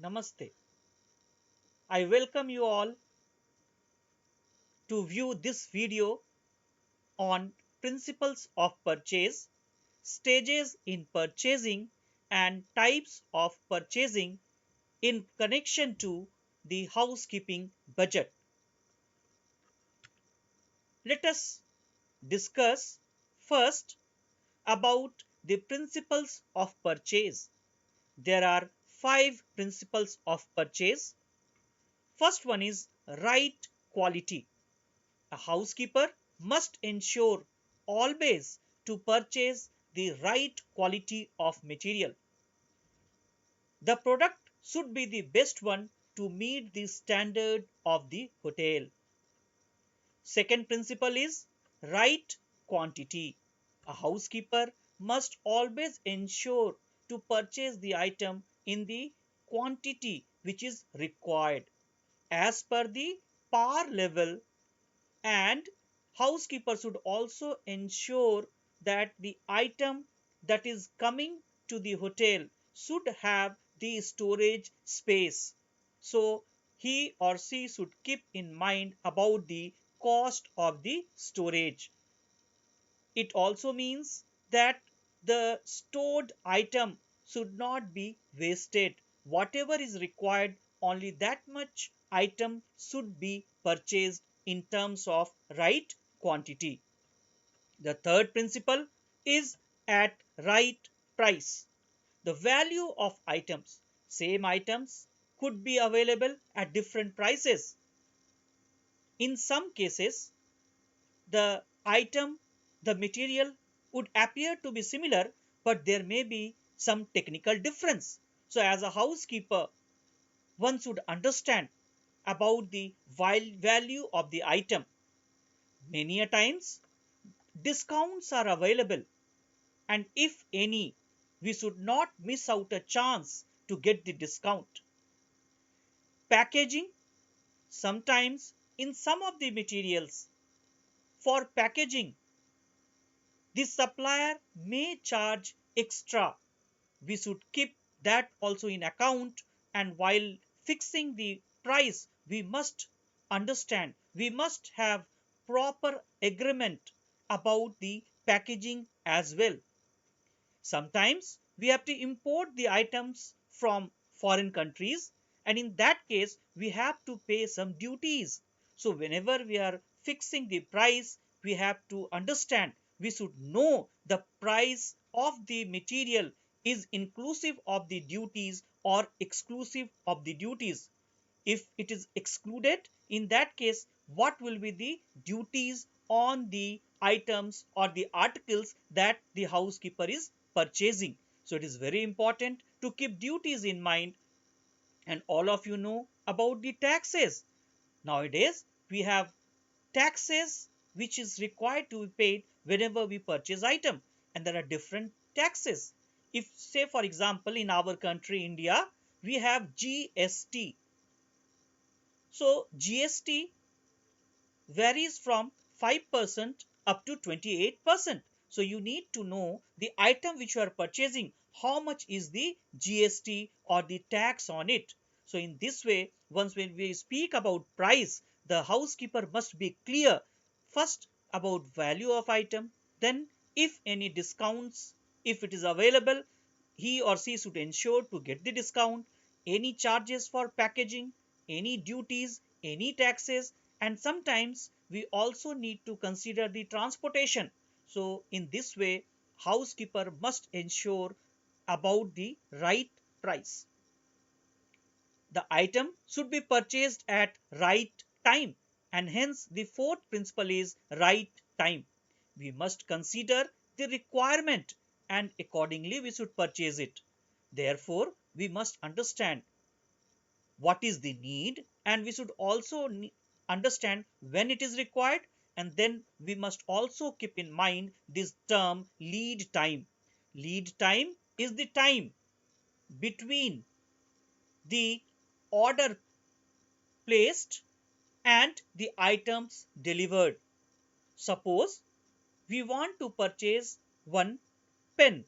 Namaste. I welcome you all to view this video on principles of purchase, stages in purchasing, and types of purchasing in connection to the housekeeping budget. Let us discuss first about the principles of purchase. There are five principles of purchase. First one is right quality. A housekeeper must ensure always to purchase the right quality of material. The product should be the best one to meet the standard of the hotel. Second principle is right quantity. A housekeeper must always ensure to purchase the item in the quantity which is required as per the par level, and housekeeper should also ensure that the item that is coming to the hotel should have the storage space. So he or she should keep in mind about the cost of the storage. It also means that the stored item should not be wasted. Whatever is required, only that much item should be purchased in terms of right quantity. The third principle is at right price. The value of items. Same items could be available at different prices. In some cases, the item, the material would appear to be similar, but there may be some technical difference. So, as a housekeeper, one should understand about the value of the item. Many a times, discounts are available, and if any, we should not miss out a chance to get the discount. Packaging. Sometimes, in some of the materials, for packaging, the supplier may charge extra. We should keep that also in account, and while fixing the price, we must understand, we must have proper agreement about the packaging as well. Sometimes we have to import the items from foreign countries, and in that case we have to pay some duties. So whenever we are fixing the price, we have to understand, we should know the price of the material is inclusive of the duties or exclusive of the duties. If it is excluded, in that case, what will be the duties on the items or the articles that the housekeeper is purchasing? So it is very important to keep duties in mind. And all of you know about the taxes. Nowadays, we have taxes which is required to be paid whenever we purchase item, and there are different taxes. If, say for example, in our country India, we have GST. So GST varies from 5% up to 28%. So you need to know the item which you are purchasing, how much is the GST or the tax on it. So in this way, once when we speak about price, the housekeeper must be clear first about value of item, then if any discounts, if it is available, he or she should ensure to get the discount, any charges for packaging, any duties, any taxes, and sometimes we also need to consider the transportation. So in this way, housekeeper must ensure about the right price. The item should be purchased at right time, and hence the fourth principle is right time. We must consider the requirement, and accordingly we should purchase it. Therefore, we must understand what is the need, and we should also understand when it is required, and then we must also keep in mind this term lead time. Lead time is the time between the order placed and the items delivered. Suppose we want to purchase one pen.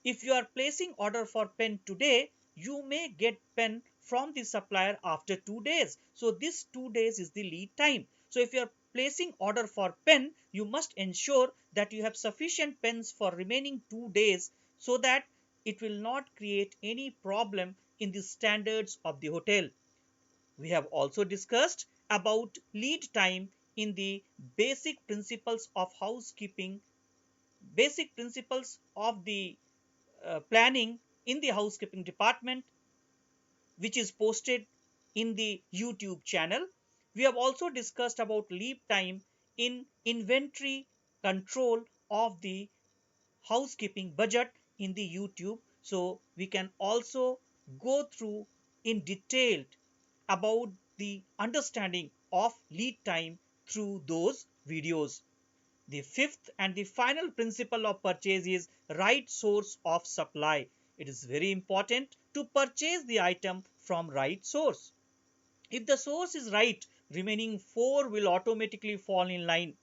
If you are placing order for pen today, you may get pen from the supplier after 2 days. So this 2 days is the lead time. So if you are placing order for pen, you must ensure that you have sufficient pens for remaining 2 days, so that it will not create any problem in the standards of the hotel. We have also discussed about lead time in the basic principles of housekeeping, basic principles of the planning in the housekeeping department, which is posted in the YouTube channel. We have also discussed about lead time in inventory control of the housekeeping budget in the YouTube. So we can also go through in detail about the understanding of lead time through those videos. The fifth and the final principle of purchase is right source of supply. It is very important to purchase the item from right source. If the source is right, remaining four will automatically fall in line.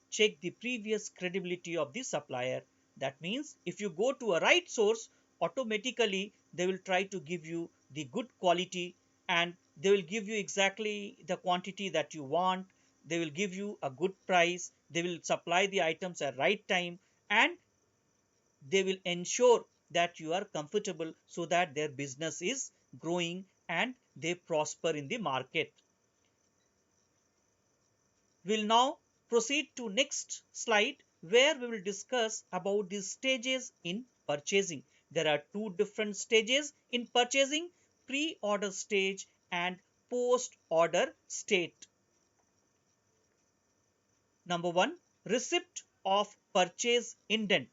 Check the previous credibility of the supplier. That means if you go to a right source, automatically they will try to give you the good quality, and they will give you exactly the quantity that you want. They will give you a good price. They will supply the items at right time, and they will ensure that you are comfortable, so that their business is growing and they prosper in the market. We'll now proceed to next slide, where we will discuss about the stages in purchasing. There are two different stages in purchasing: pre-order stage and post-order state. Number one, receipt of purchase indent.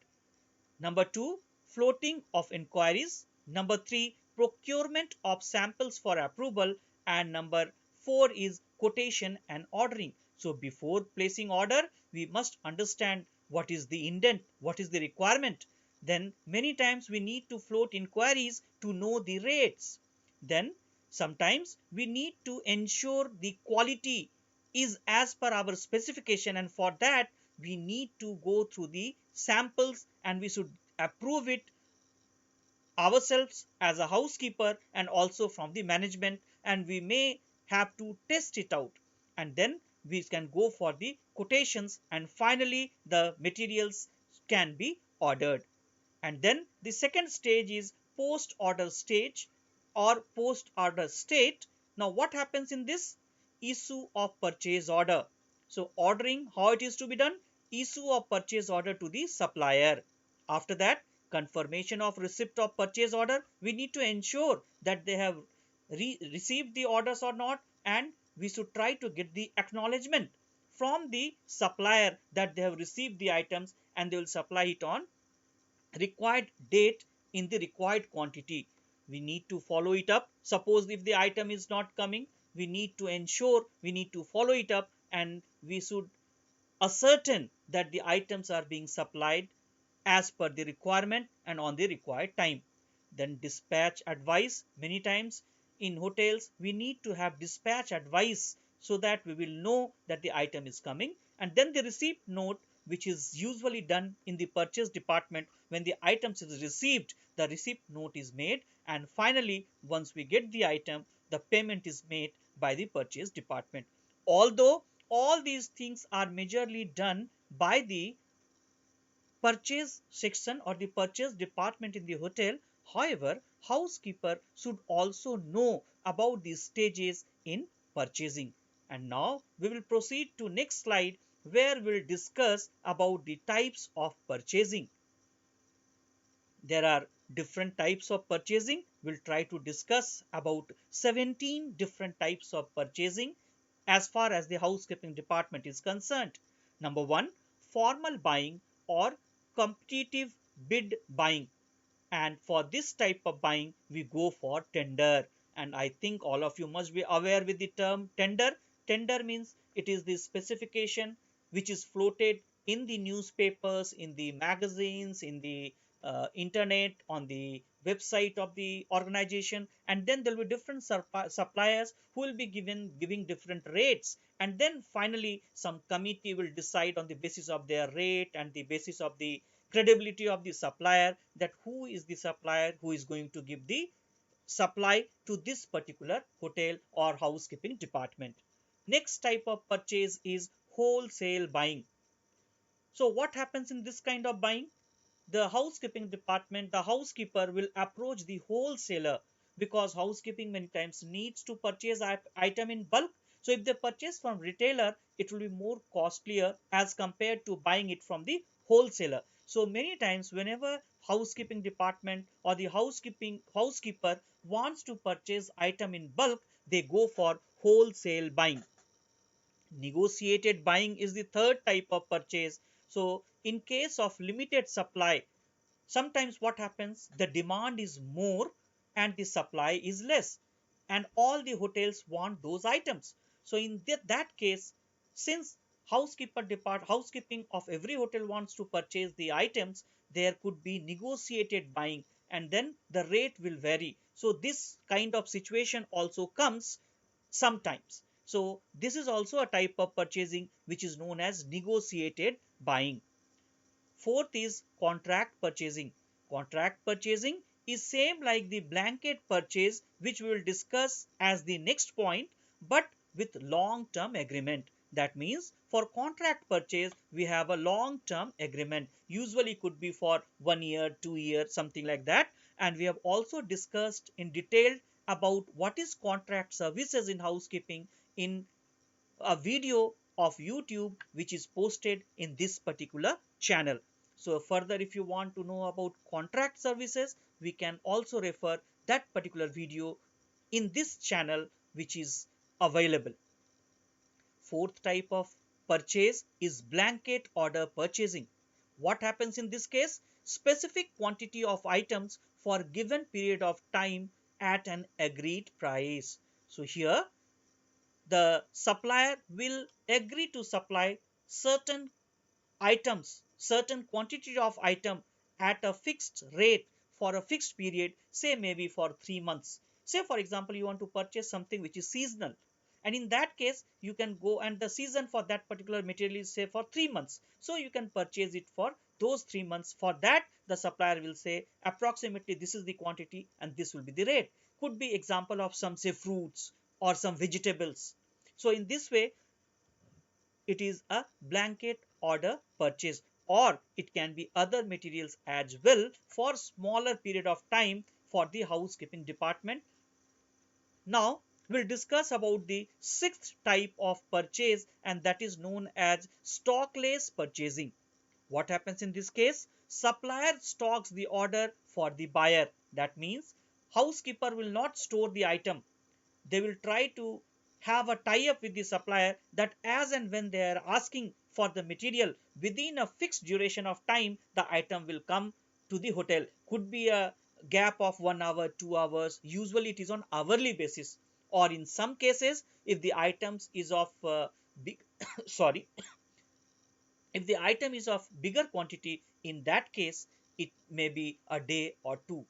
Number two, floating of inquiries. Number three, procurement of samples for approval. And number four is quotation and ordering. So before placing order, we must understand what is the indent, what is the requirement. Then many times we need to float inquiries to know the rates. Then sometimes we need to ensure the quality is as per our specification, and for that we need to go through the samples, and we should approve it ourselves as a housekeeper and also from the management, and we may have to test it out, and then we can go for the quotations, and finally the materials can be ordered. And then the second stage is post order stage or post order state. Now what happens in this? Issue of purchase order. So ordering, how it is to be done? Issue of purchase order to the supplier. After that, confirmation of receipt of purchase order. We need to ensure that they have received the orders or not, and we should try to get the acknowledgement from the supplier that they have received the items, and they will supply it on required date in the required quantity. We need to follow it up. Suppose if the item is not coming, we need to ensure, we need to follow it up, and we should ascertain that the items are being supplied as per the requirement and on the required time. Then dispatch advice. Many times in hotels we need to have dispatch advice, so that we will know that the item is coming. And then the receipt note, which is usually done in the purchase department. When the items is received, the receipt note is made, and finally once we get the item, the payment is made by the purchase department. Although all these things are majorly done by the purchase section or the purchase department in the hotel, however, housekeeper should also know about these stages in purchasing. And now we will proceed to next slide, where we will discuss about the types of purchasing. There are different types of purchasing. We'll try to discuss about 17 different types of purchasing as far as the housekeeping department is concerned. Number one, formal buying or competitive bid buying. And for this type of buying, we go for tender. And I think all of you must be aware with the term tender. Tender means it is the specification which is floated in the newspapers, in the magazines, in the internet, on the website of the organization, and then there will be different suppliers who will be giving different rates, and then finally some committee will decide on the basis of their rate and the basis of the credibility of the supplier, that who is the supplier who is going to give the supply to this particular hotel or housekeeping department. Next type of purchase is wholesale buying. So what happens in this kind of buying? The housekeeping department, the housekeeper will approach the wholesaler, because housekeeping many times needs to purchase item in bulk. So if they purchase from retailer, it will be more costlier as compared to buying it from the wholesaler. So many times whenever housekeeping department or the housekeeper wants to purchase item in bulk, they go for wholesale buying. Negotiated buying is the third type of purchase. So in case of limited supply, sometimes what happens, the demand is more and the supply is less, and all the hotels want those items. So in that case, since housekeeping of every hotel wants to purchase the items, there could be negotiated buying, and then the rate will vary. So this kind of situation also comes sometimes. So this is also a type of purchasing which is known as negotiated buying. Fourth is contract purchasing. Contract purchasing is same like the blanket purchase, which we will discuss as the next point, but with long-term agreement. That means for contract purchase, we have a long-term agreement. Usually could be for 1 year, 2 years, something like that. And we have also discussed in detail about what is contract services in housekeeping in a video of YouTube which is posted in this particular channel. So further, if you want to know about contract services, we can also refer that particular video in this channel which is available. Fourth type of purchase is blanket order purchasing. What happens in this case? Specific quantity of items for given period of time at an agreed price. So here the supplier will agree to supply certain items, certain quantity of item at a fixed rate for a fixed period, say maybe for 3 months. Say for example, you want to purchase something which is seasonal, and in that case you can go, and the season for that particular material is say for 3 months, so you can purchase it for those 3 months. For that, the supplier will say approximately this is the quantity and this will be the rate. Could be example of some say fruits or some vegetables. So in this way, it is a blanket order purchase, or it can be other materials as well for smaller period of time for the housekeeping department. Now we'll discuss about the sixth type of purchase, and that is known as stockless purchasing. What happens in this case? Supplier stocks the order for the buyer. That means housekeeper will not store the item. They will try to have a tie up with the supplier that as and when they are asking for the material within a fixed duration of time, the item will come to the hotel. Could be a gap of 1 hour, 2 hours. Usually it is on hourly basis, or in some cases if the items is of big sorry, if the item is of bigger quantity, in that case it may be a day or two.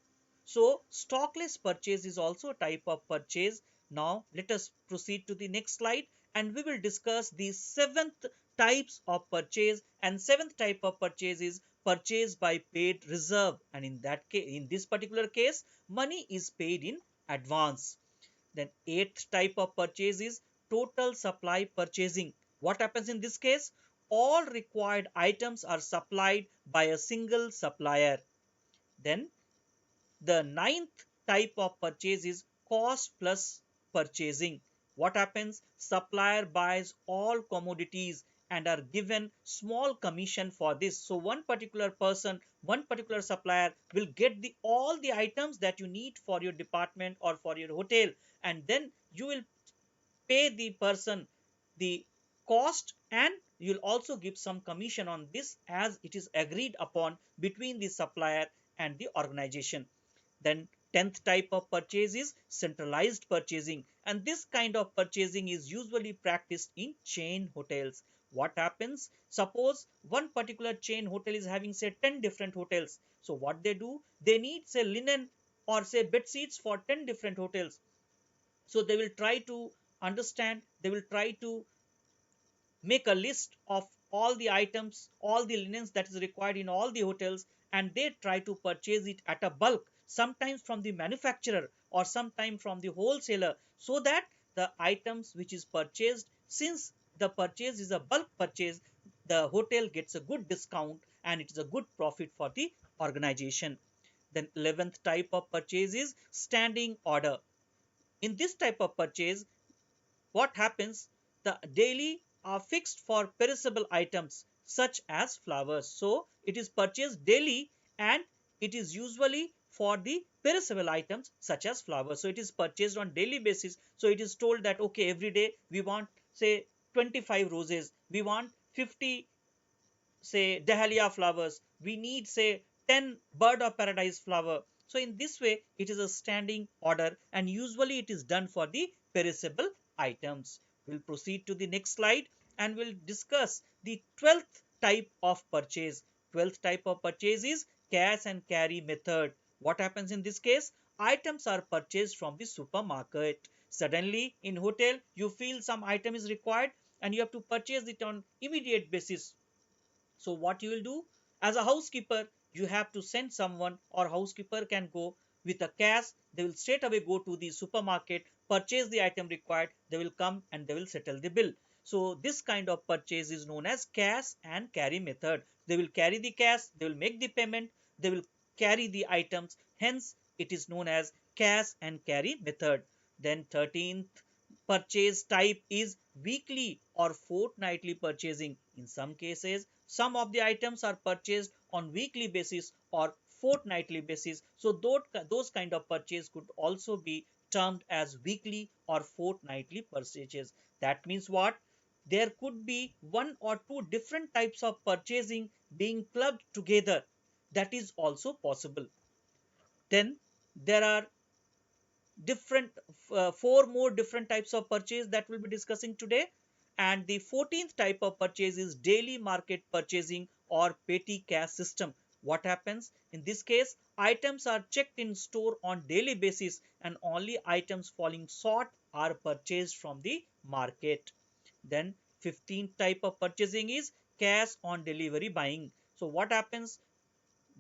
So stockless purchase is also a type of purchase. Now let us proceed to the next slide, and we will discuss the seventh types of purchase. And seventh type of purchase is purchase by paid reserve, and in that case, in this particular case, money is paid in advance. Then eighth type of purchase is total supply purchasing. What happens in this case? All required items are supplied by a single supplier. Then the ninth type of purchase is cost plus purchasing. What happens? Supplier buys all commodities and are given small commission for this. So one particular person, one particular supplier will get all the items that you need for your department or for your hotel, and then you will pay the person the cost, and you'll also give some commission on this as it is agreed upon between the supplier and the organization. Then 10th type of purchase is centralized purchasing, and this kind of purchasing is usually practiced in chain hotels. What happens? Suppose one particular chain hotel is having say 10 different hotels. So what they do, they need say linen or say bed sheets for 10 different hotels. So they will try to understand, they will try to make a list of all the items, all the linens that is required in all the hotels, and they try to purchase it at a bulk, sometimes from the manufacturer, or sometime from the wholesaler, so that the items which is purchased, since the purchase is a bulk purchase, the hotel gets a good discount and it is a good profit for the organization. Then 11th type of purchase is standing order. In this type of purchase, what happens? The daily are fixed for perishable items such as flowers. So it is purchased daily and it is usually for the perishable items such as flowers. So it is purchased on daily basis. So it is told that okay, every day we want say 25 roses, we want 50 say dahlia flowers, we need say 10 bird of paradise flower. So in this way it is a standing order and usually it is done for the perishable items. We'll proceed to the next slide and we'll discuss the 12th type of purchase. 12th type of purchase is cash and carry method. What happens in this case? Items are purchased from the supermarket. Suddenly in hotel you feel some item is required and you have to purchase it on immediate basis. So what you will do as a housekeeper, you have to send someone, or housekeeper can go with a cash. They will straight away go to the supermarket, purchase the item required. They will come and they will settle the bill. So this kind of purchase is known as cash and carry method. They will carry the cash, they will make the payment, they will carry the items. Hence, it is known as cash and carry method. Then 13th purchase type is weekly or fortnightly purchasing. In some cases, some of the items are purchased on weekly basis or fortnightly basis. So those kind of purchase could also be termed as weekly or fortnightly purchases. That means what? There could be one or two different types of purchasing being clubbed together. That is also possible. Then there are different four more different types of purchase that we'll be discussing today. And the 14th type of purchase is daily market purchasing or petty cash system. What happens in this case? Items are checked in store on daily basis and only items falling short are purchased from the market. Then 15th type of purchasing is cash on delivery buying. So what happens?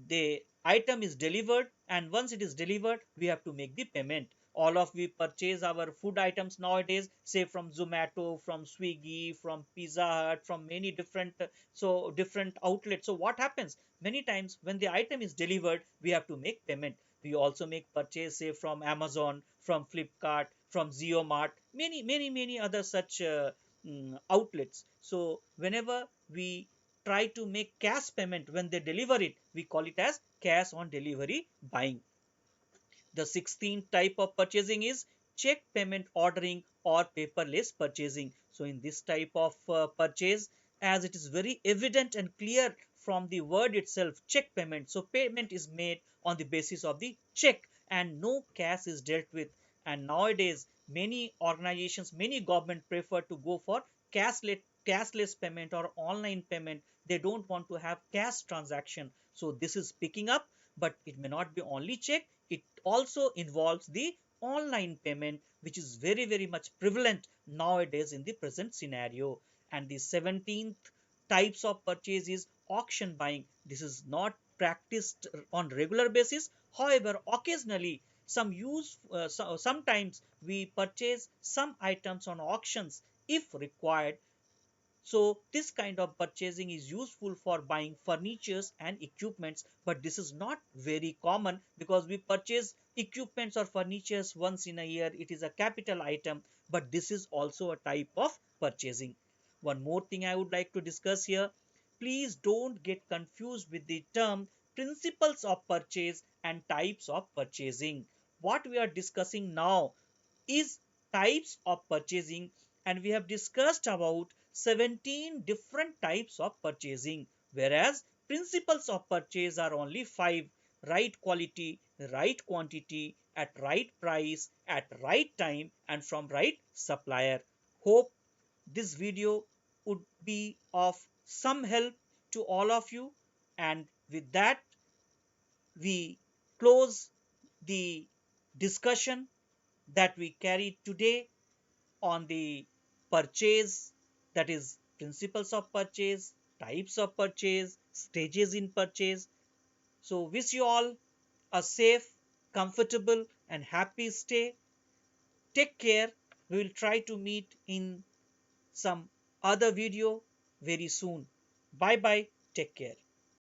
The item is delivered and once it is delivered we have to make the payment. All of we purchase our food items nowadays, say from Zomato, from Swiggy, from Pizza Hut, from many different outlets. So what happens? Many times when the item is delivered we have to make payment. We also make purchase say from Amazon, from Flipkart, from Zeomart, many other such outlets. So whenever we try to make cash payment when they deliver it, we call it as cash on delivery buying. The 16th type of purchasing is check payment ordering or paperless purchasing. So in this type of purchase, as it is very evident and clear from the word itself, check payment. So payment is made on the basis of the check and no cash is dealt with. And nowadays, many organizations, many government prefer to go for cashless payment or online payment. They don't want to have cash transaction. So this is picking up, but it may not be only check. It also involves the online payment, which is very much prevalent nowadays in the present scenario. And the 17th types of purchase is auction buying. This is not practiced on regular basis. However, occasionally sometimes we purchase some items on auctions if required. So this kind of purchasing is useful for buying furnitures and equipments, but this is not very common because we purchase equipments or furnitures once in a year. It is a capital item, but this is also a type of purchasing. One more thing I would like to discuss here. Please don't get confused with the term principles of purchase and types of purchasing. What we are discussing now is types of purchasing, and we have discussed about 17 different types of purchasing, whereas principles of purchase are only 5: right quality, right quantity, at right price, at right time, and from right supplier. Hope this video would be of some help to all of you, and with that we close the discussion that we carried today on the purchase, that is principles of purchase, types of purchase, stages in purchase. So wish you all a safe, comfortable and happy stay. Take care. We will try to meet in some other video very soon. Bye bye. Take care.